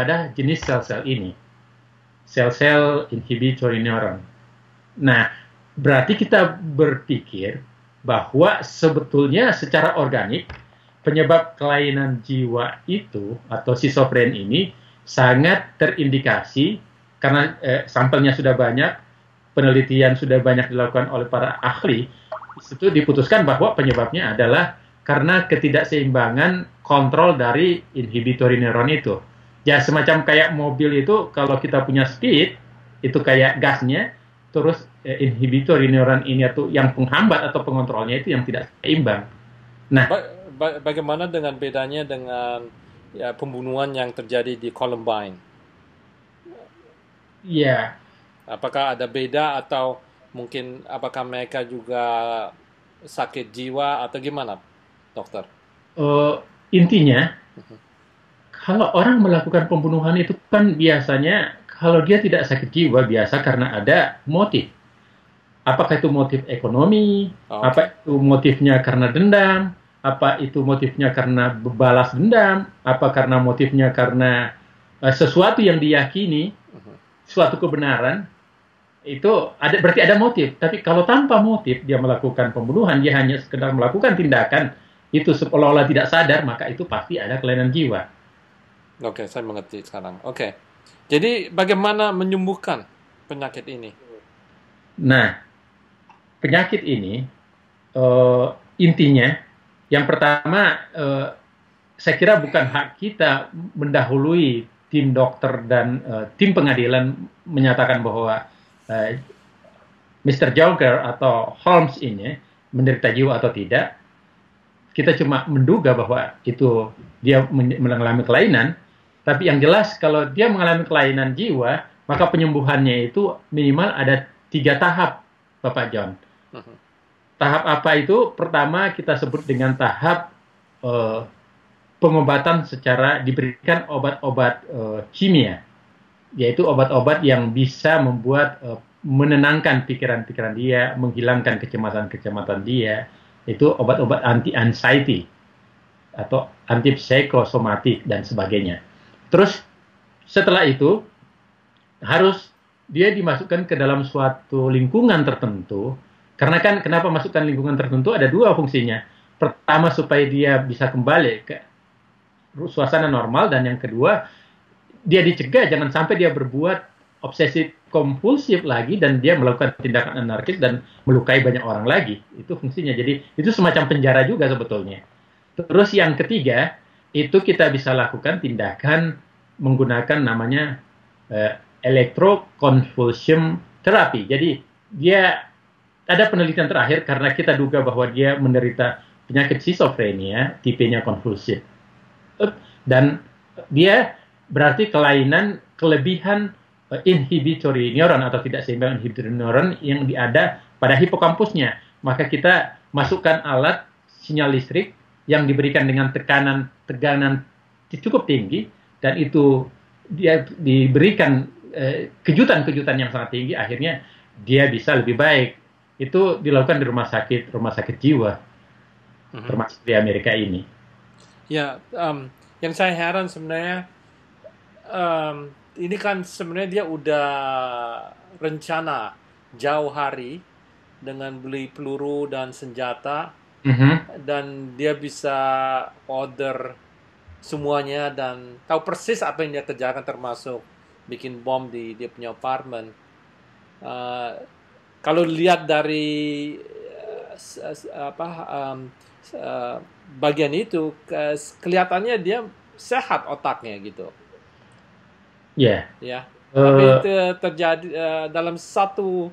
pada jenis sel-sel ini, sel-sel inhibitory neuron. Nah, berarti kita berpikir bahwa sebetulnya secara organik penyebab kelainan jiwa itu atau schizofren ini sangat terindikasi karena sampelnya sudah banyak, penelitian sudah banyak dilakukan oleh para ahli. Itu diputuskan bahwa penyebabnya adalah karena ketidakseimbangan kontrol dari inhibitory neuron itu. Ya semacam kayak mobil itu, kalau kita punya speed, itu kayak gasnya, terus inhibitory neuron ini atau yang penghambat atau pengontrolnya itu yang tidak seimbang. Nah, bagaimana dengan bedanya dengan ya, pembunuhan yang terjadi di Columbine? ya, Apakah ada beda atau mungkin apakah mereka juga sakit jiwa atau gimana, dokter? intinya kalau orang melakukan pembunuhan itu kan biasanya kalau dia tidak sakit jiwa biasa karena ada motif. Apakah itu motif ekonomi, apa itu motifnya karena dendam, apa itu motifnya karena balas dendam, apa karena motifnya karena sesuatu yang diyakini, suatu kebenaran, itu ada, berarti ada motif. Tapi kalau tanpa motif dia melakukan pembunuhan, dia hanya sekedar melakukan tindakan itu seolah-olah tidak sadar, maka itu pasti ada kelainan jiwa. Oke, saya mengerti sekarang. Oke. Jadi bagaimana menyembuhkan penyakit ini? Nah, penyakit ini intinya yang pertama saya kira bukan hak kita mendahului tim dokter dan tim pengadilan menyatakan bahwa Mr. Joker atau Holmes ini menderita jiwa atau tidak. Kita cuma menduga bahwa itu dia mengalami kelainan, tapi yang jelas kalau dia mengalami kelainan jiwa, maka penyembuhannya itu minimal ada 3 tahap, Bapak John. Tahap apa itu? Pertama kita sebut dengan tahap pengobatan secara diberikan obat-obat kimia, yaitu obat-obat yang bisa membuat menenangkan pikiran-pikiran dia, menghilangkan kecemasan-kecemasan dia. Itu obat-obat anti-anxiety atau anti-psikosomatik dan sebagainya. Terus setelah itu harus dia dimasukkan ke dalam suatu lingkungan tertentu. Karena kan kenapa masukkan lingkungan tertentu ada 2 fungsinya. Pertama supaya dia bisa kembali ke suasana normal, dan yang kedua dia dicegah jangan sampai dia berbuat obsesif kompulsif lagi dan dia melakukan tindakan anarkis dan melukai banyak orang lagi. Itu fungsinya. Jadi itu semacam penjara juga sebetulnya. Terus yang ketiga itu kita bisa lakukan tindakan menggunakan namanya electroconvulsion therapy. Jadi dia ada penelitian terakhir karena kita duga bahwa dia menderita penyakit schizophrenia tipenya konvulsif. Dan dia berarti kelainan kelebihan inhibitory neuron atau tidak seimbang inhibitory neuron yang ada pada hipokampusnya. Maka kita masukkan alat sinyal listrik yang diberikan dengan teganan cukup tinggi, dan itu dia diberikan kejutan-kejutan yang sangat tinggi, akhirnya dia bisa lebih baik. Itu dilakukan di rumah sakit jiwa, termasuk di Amerika ini. Ya, yang saya heran sebenarnya ini kan sebenarnya dia udah rencana jauh hari dengan beli peluru dan senjata, dan dia bisa order semuanya dan tahu persis apa yang dia kerjakan, termasuk bikin bom di dia punya apartemen. Kalau lihat dari bagian itu, kelihatannya dia sehat otaknya gitu. Ya. Tapi itu terjadi dalam satu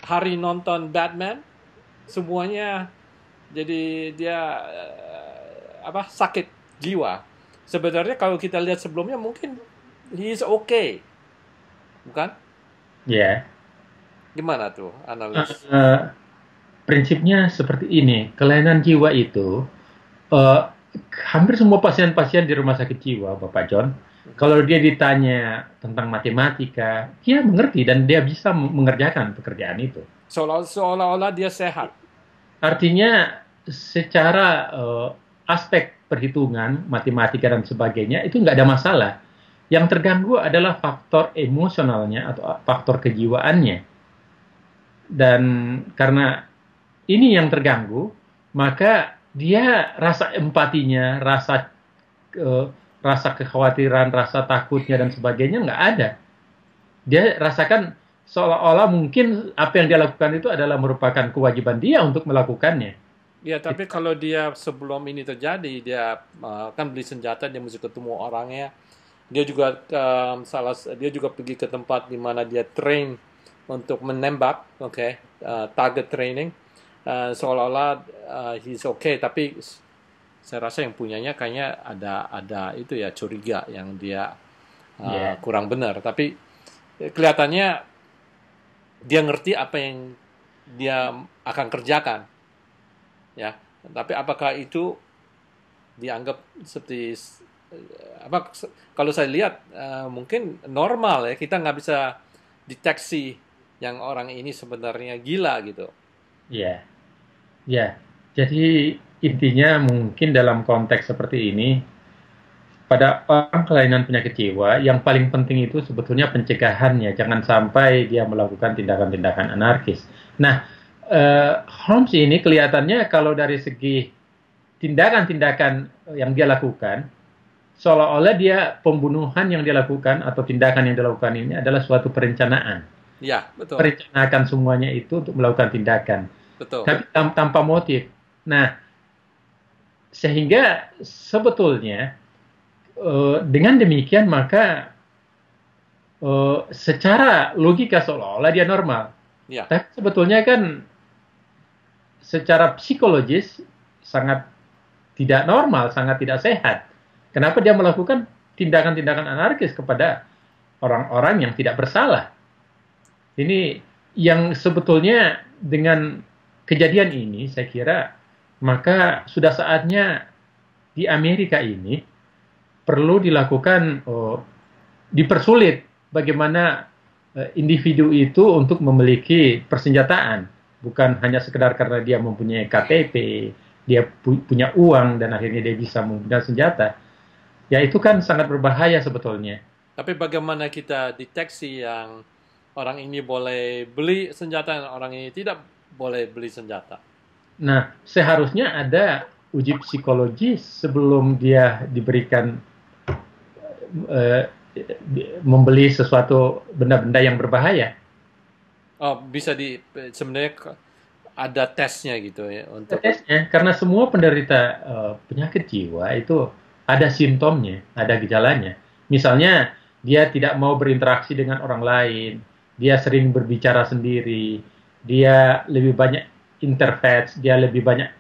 hari nonton Batman, semuanya jadi dia sakit jiwa. Sebenarnya kalau kita lihat sebelumnya mungkin he is okay, bukan? Ya. Gimana tuh analis? Prinsipnya seperti ini, kelainan jiwa itu hampir semua pasien-pasien di rumah sakit jiwa, Bapak John, kalau dia ditanya tentang matematika, dia mengerti dan dia bisa mengerjakan pekerjaan itu. Seolah-olah dia sehat. Artinya secara aspek perhitungan, matematika dan sebagainya itu nggak ada masalah. Yang terganggu adalah faktor emosionalnya atau faktor kejiwaannya. Dan karena ini yang terganggu, maka dia rasa empatinya, rasa kekhawatiran, rasa takutnya dan sebagainya nggak ada. Dia rasakan seolah-olah mungkin apa yang dia lakukan itu adalah merupakan kewajiban dia untuk melakukannya. Ya, tapi kalau dia sebelum ini terjadi, dia kan beli senjata, dia mesti ketemu orangnya. Dia juga dia juga pergi ke tempat di mana dia train untuk menembak, target training. Seolah-olah he's okay, tapi saya rasa yang punyanya kayaknya ada itu ya curiga yang dia kurang benar. Tapi kelihatannya dia ngerti apa yang dia akan kerjakan, ya. Tapi apakah itu dianggap seperti apa? Kalau saya lihat mungkin normal ya, kita nggak bisa deteksi yang orang ini sebenarnya gila gitu. Ya, ya. Jadi intinya mungkin dalam konteks seperti ini, pada orang kelainan penyakit jiwa, yang paling penting itu sebetulnya pencegahannya. Jangan sampai dia melakukan tindakan-tindakan anarkis. Nah, Holmes ini kelihatannya kalau dari segi tindakan-tindakan yang dia lakukan, seolah-olah dia pembunuhan yang dia lakukan atau tindakan yang dia lakukan ini adalah suatu perencanaan. Ya, betul. Perencanakan semuanya itu untuk melakukan tindakan. Betul. Tapi tanpa motif. Nah, sehingga sebetulnya dengan demikian maka secara logika seolah-olah dia normal. Ya. Tapi sebetulnya kan secara psikologis sangat tidak normal, sangat tidak sehat. Kenapa dia melakukan tindakan-tindakan anarkis kepada orang-orang yang tidak bersalah? Ini yang sebetulnya dengan kejadian ini saya kira maka sudah saatnya di Amerika ini perlu dilakukan dipersulit bagaimana individu itu untuk memiliki persenjataan, bukan hanya sekedar karena dia mempunyai KTP, dia punya uang dan akhirnya dia bisa menggunakan senjata. Ya itu kan sangat berbahaya sebetulnya. Tapi bagaimana kita deteksi yang orang ini boleh beli senjata dan orang ini tidak boleh beli senjata? Nah, seharusnya ada uji psikologis sebelum dia diberikan membeli sesuatu benda-benda yang berbahaya. Oh, bisa sebenarnya ada tesnya gitu ya untuk tesnya karena semua penderita penyakit jiwa itu ada simptomnya, ada gejalanya. Misalnya dia tidak mau berinteraksi dengan orang lain, dia sering berbicara sendiri, dia lebih banyak interface, dia lebih banyak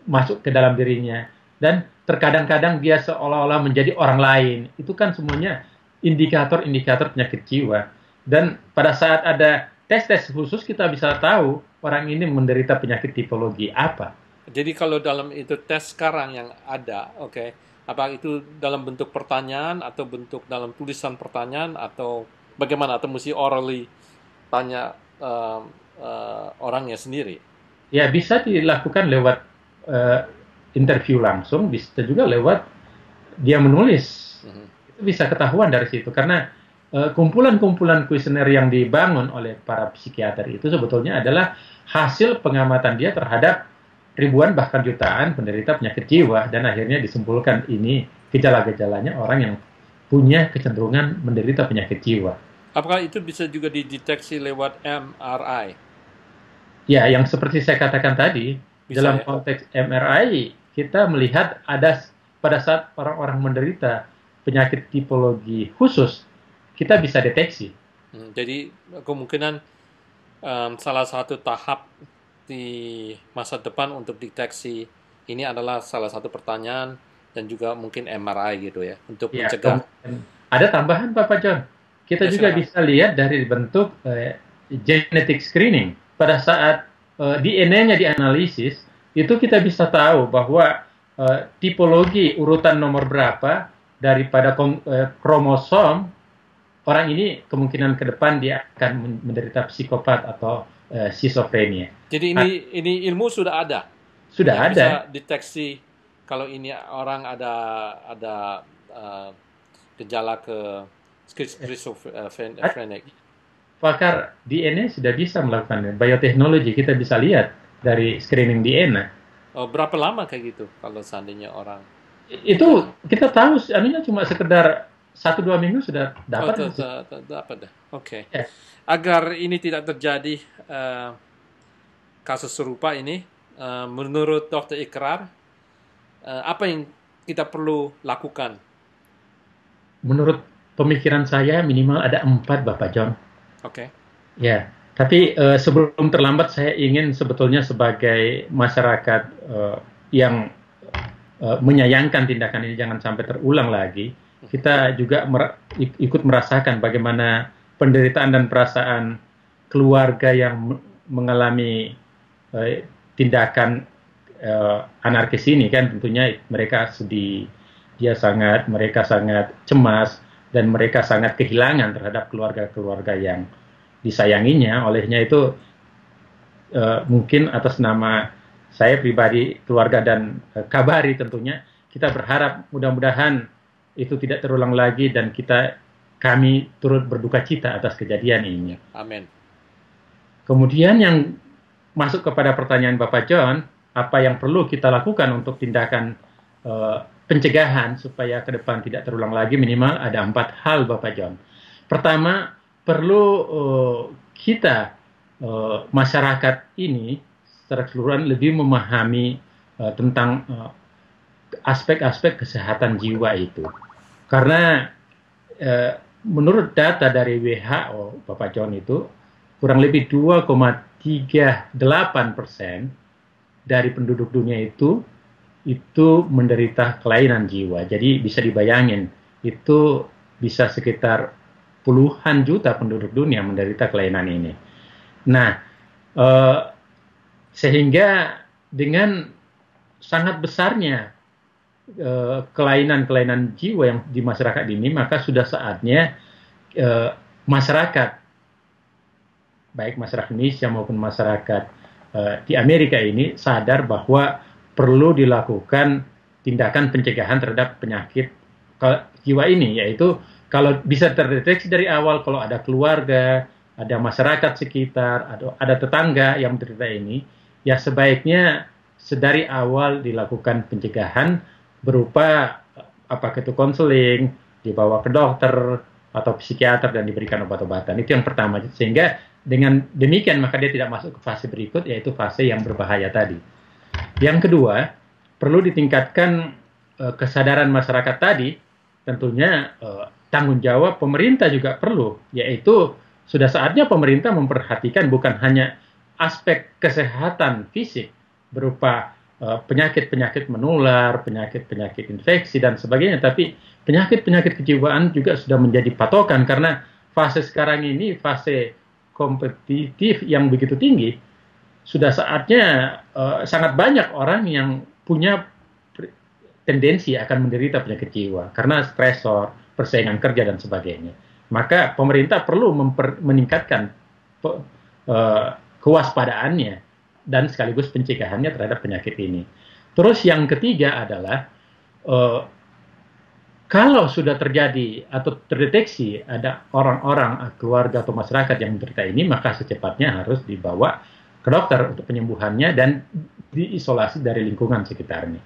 masuk ke dalam dirinya, dan terkadang-kadang dia seolah-olah menjadi orang lain. Itu kan semuanya indikator-indikator penyakit jiwa. Dan pada saat ada tes-tes khusus kita bisa tahu orang ini menderita penyakit tipologi apa. Jadi kalau dalam itu tes sekarang yang ada, apa itu dalam bentuk pertanyaan atau bentuk dalam tulisan pertanyaan atau bagaimana, atau mesti orally tanya orangnya sendiri? Ya bisa dilakukan lewat interview langsung, bisa juga lewat dia menulis. Itu bisa ketahuan dari situ karena kumpulan-kumpulan kuesioner yang dibangun oleh para psikiater itu sebetulnya adalah hasil pengamatan dia terhadap ribuan bahkan jutaan penderita penyakit jiwa, dan akhirnya disimpulkan ini gejala-gejalanya orang yang punya kecenderungan menderita penyakit jiwa. Apakah itu bisa juga dideteksi lewat MRI? Ya, yang seperti saya katakan tadi, bisa, dalam konteks MRI kita melihat ada pada saat orang-orang menderita penyakit tipologi khusus kita bisa deteksi. Jadi kemungkinan salah satu tahap di masa depan untuk deteksi ini adalah salah satu pertanyaan dan juga mungkin MRI gitu ya untuk mencegah. Ada tambahan Bapak John, kita juga bisa lihat dari bentuk genetic screening. Pada saat DNA-nya dianalisis, itu kita bisa tahu bahwa tipologi urutan nomor berapa daripada kromosom orang ini kemungkinan ke depan dia akan menderita psikopat atau skizofrenia. Jadi ini ilmu sudah ada. Sudah ada. Bisa deteksi kalau ini orang ada gejala ke skizofrenik. Pakar DNA sudah bisa melakukan bioteknologi, kita bisa lihat dari screening DNA. Berapa lama kayak gitu kalau seandainya orang? Itu kita tahu, anunya cuma sekedar 1-2 minggu sudah dapat. Dapat dah. Oke. Agar ini tidak terjadi kasus serupa ini, menurut Dr. Ikrar, apa yang kita perlu lakukan? Menurut pemikiran saya minimal ada 4, Bapak John. Oke. Ya, tapi sebelum terlambat saya ingin sebetulnya sebagai masyarakat yang menyayangkan tindakan ini jangan sampai terulang lagi. Kita juga ikut merasakan bagaimana penderitaan dan perasaan keluarga yang mengalami tindakan anarkis ini kan, tentunya mereka sedih, mereka sangat cemas, dan mereka sangat kehilangan terhadap keluarga-keluarga yang disayanginya. Olehnya itu mungkin atas nama saya pribadi, keluarga, dan Kabari tentunya, kita berharap mudah-mudahan itu tidak terulang lagi dan kami turut berduka cita atas kejadian ini. Amin. Kemudian yang masuk kepada pertanyaan Bapak John, apa yang perlu kita lakukan untuk tindakan pencegahan supaya ke depan tidak terulang lagi, minimal ada 4 hal Bapak John. Pertama, perlu kita masyarakat ini secara keseluruhan lebih memahami tentang aspek-aspek kesehatan jiwa itu. Karena menurut data dari WHO, Bapak John, itu kurang lebih 2,38% dari penduduk dunia itu menderita kelainan jiwa. Jadi bisa dibayangin, itu bisa sekitar puluhan juta penduduk dunia menderita kelainan ini. Nah, sehingga dengan sangat besarnya kelainan-kelainan jiwa yang di masyarakat ini, maka sudah saatnya masyarakat, baik masyarakat Indonesia maupun masyarakat di Amerika ini sadar bahwa perlu dilakukan tindakan pencegahan terhadap penyakit jiwa ini, yaitu kalau bisa terdeteksi dari awal, kalau ada keluarga, ada masyarakat sekitar, ada tetangga yang menderita ini, ya sebaiknya sedari awal dilakukan pencegahan berupa apakah itu konseling, dibawa ke dokter atau psikiater dan diberikan obat-obatan. Itu yang pertama, sehingga dengan demikian maka dia tidak masuk ke fase berikut, yaitu fase yang berbahaya tadi. Yang kedua, perlu ditingkatkan kesadaran masyarakat tadi, tentunya tanggung jawab pemerintah juga perlu, yaitu sudah saatnya pemerintah memperhatikan bukan hanya aspek kesehatan fisik berupa penyakit-penyakit menular, penyakit-penyakit infeksi dan sebagainya, tapi penyakit-penyakit kejiwaan juga sudah menjadi patokan, karena fase sekarang ini fase kompetitif yang begitu tinggi. Sudah saatnya sangat banyak orang yang punya tendensi akan menderita penyakit jiwa karena stresor, persaingan kerja dan sebagainya. Maka pemerintah perlu meningkatkan kewaspadaannya dan sekaligus pencegahannya terhadap penyakit ini. Terus yang ketiga adalah kalau sudah terjadi atau terdeteksi ada orang-orang, keluarga atau masyarakat yang menderita ini, maka secepatnya harus dibawa ke dokter untuk penyembuhannya dan diisolasi dari lingkungan sekitarnya.